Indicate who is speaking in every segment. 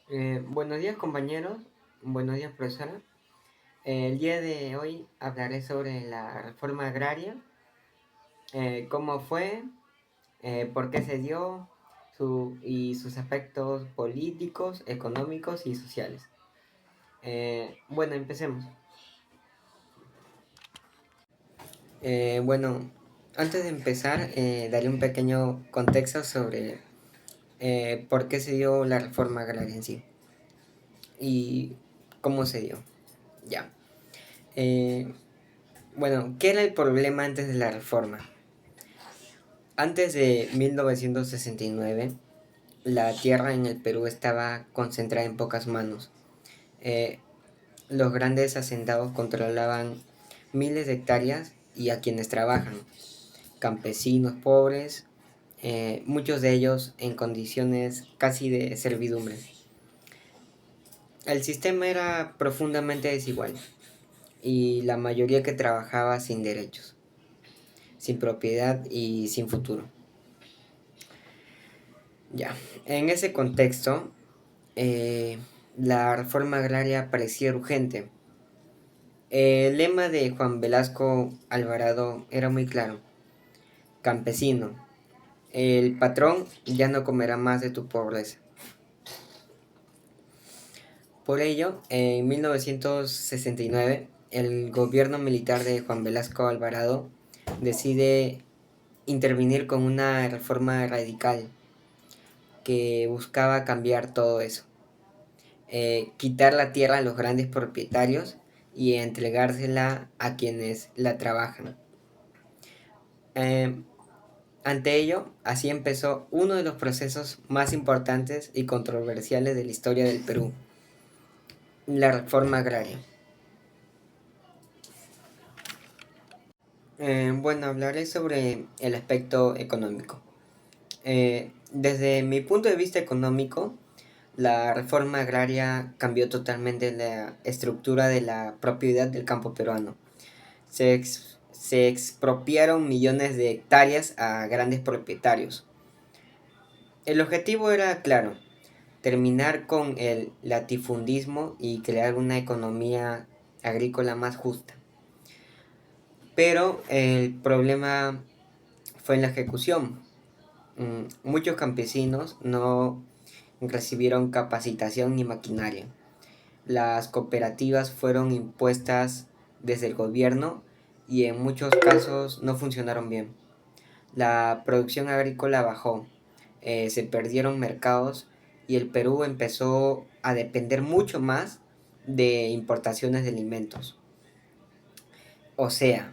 Speaker 1: Buenos días compañeros, buenos días profesora. El día de hoy hablaré sobre la reforma agraria, cómo fue, por qué se dio y sus aspectos políticos, económicos y sociales. Bueno, empecemos. Bueno, antes de empezar, daré un pequeño contexto sobre por qué se dio la reforma agraria en sí y cómo se dio. Ya. Eh, Bueno, ¿qué era el problema antes de la reforma? Antes de 1969, la tierra en el Perú estaba concentrada en pocas manos. Eh, los grandes hacendados controlaban miles de hectáreas y a quienes trabajan, campesinos pobres, muchos de ellos en condiciones casi de servidumbre. El sistema era profundamente desigual y la mayoría que trabajaba sin derechos, sin propiedad y sin futuro. Ya, en ese contexto, eh, la reforma agraria parecía urgente. El lema de Juan Velasco Alvarado era muy claro: campesino, el patrón ya no comerá más de tu pobreza. Por ello, en 1969, el gobierno militar de Juan Velasco Alvarado decide intervenir con una reforma radical que buscaba cambiar todo eso. Quitar la tierra a los grandes propietarios y entregársela a quienes la trabajan. Eh, Ante ello, así empezó uno de los procesos más importantes y controversiales de la historia del Perú, la reforma agraria. Bueno, hablaré sobre el aspecto económico. Desde mi punto de vista económico, la reforma agraria cambió totalmente la estructura de la propiedad del campo peruano. Se expropiaron millones de hectáreas a grandes propietarios. El objetivo era claro: terminar con el latifundismo y crear una economía agrícola más justa. Pero el problema fue en la ejecución. Muchos campesinos no recibieron capacitación ni maquinaria. Las cooperativas fueron impuestas desde el gobierno y en muchos casos no funcionaron bien. La producción agrícola bajó, se perdieron mercados y el Perú empezó a depender mucho más de importaciones de alimentos. O sea,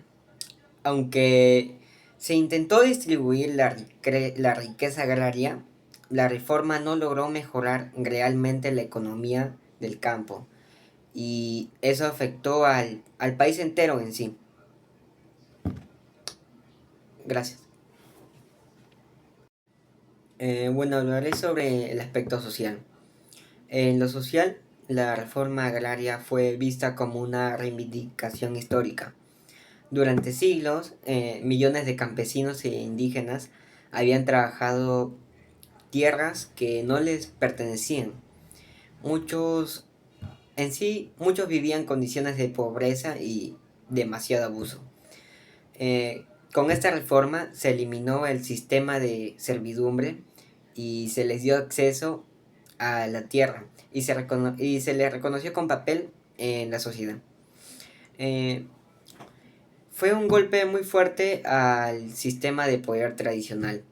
Speaker 1: aunque se intentó distribuir la riqueza agraria, la reforma no logró mejorar realmente la economía del campo y eso afectó al país entero en sí. Gracias. Bueno, hablaré sobre el aspecto social. En lo social, la reforma agraria fue vista como una reivindicación histórica. Durante siglos, millones de campesinos e indígenas habían trabajado tierras que no les pertenecían. Muchos, muchos vivían en condiciones de pobreza y demasiado abuso. Con esta reforma se eliminó el sistema de servidumbre y se les dio acceso a la tierra y se les reconoció con papel en la sociedad. Eh, Fue un golpe muy fuerte al sistema de poder tradicional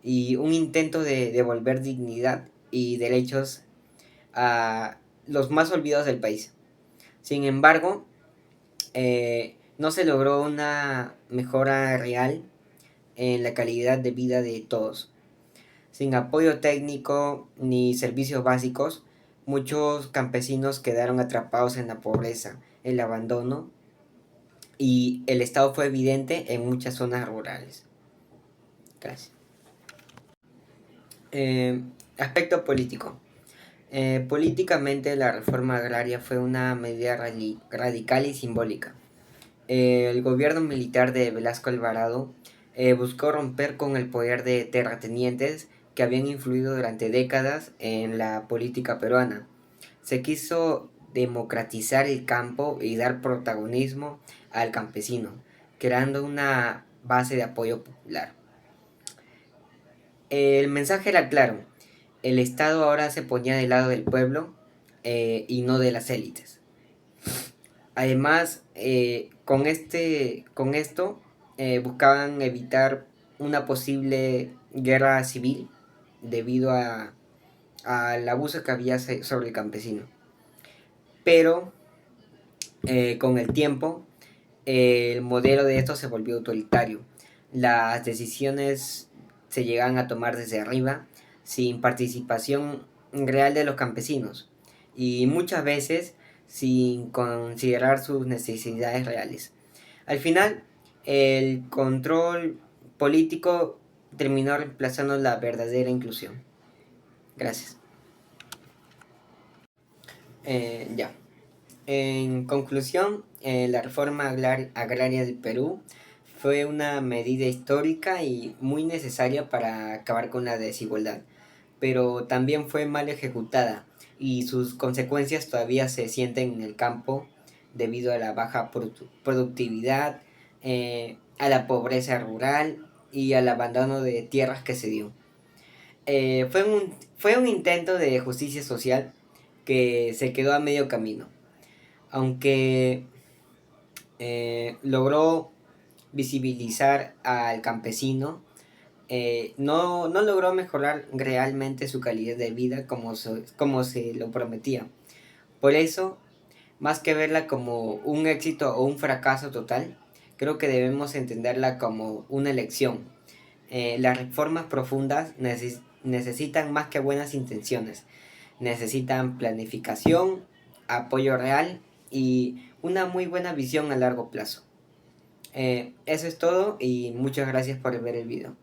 Speaker 1: y un intento de devolver dignidad y derechos a los más olvidados del país. Sin embargo, no se logró una mejora real en la calidad de vida de todos. Sin apoyo técnico ni servicios básicos, muchos campesinos quedaron atrapados en la pobreza, el abandono y el estado fue evidente en muchas zonas rurales. Gracias. Eh, Aspecto político. Políticamente la reforma agraria fue una medida radical y simbólica. El gobierno militar de Velasco Alvarado buscó romper con el poder de terratenientes que habían influido durante décadas en la política peruana. Se quiso democratizar el campo y dar protagonismo al campesino, creando una base de apoyo popular. El mensaje era claro: el Estado ahora se ponía del lado del pueblo y no de las élites. Además, con esto buscaban evitar una posible guerra civil debido al abuso que había sobre el campesino. Pero con el tiempo, el modelo de esto se volvió autoritario. Las decisiones se llegan a tomar desde arriba, sin participación real de los campesinos, y muchas veces sin considerar sus necesidades reales. Al final, el control político terminó reemplazando la verdadera inclusión. Gracias. Ya. En conclusión, la reforma agraria del Perú fue una medida histórica y muy necesaria para acabar con la desigualdad, pero también fue mal ejecutada y sus consecuencias todavía se sienten en el campo debido a la baja productividad, a la pobreza rural y al abandono de tierras que se dio. Fue un intento de justicia social que se quedó a medio camino, aunque logró visibilizar al campesino. No logró mejorar realmente su calidad de vida como se lo prometía. Por eso, más que verla como un éxito o un fracaso total, creo que debemos entenderla como una elección. Las reformas profundas necesitan más que buenas intenciones. Necesitan planificación, apoyo real y una muy buena visión a largo plazo. Eso es todo y muchas gracias por ver el video.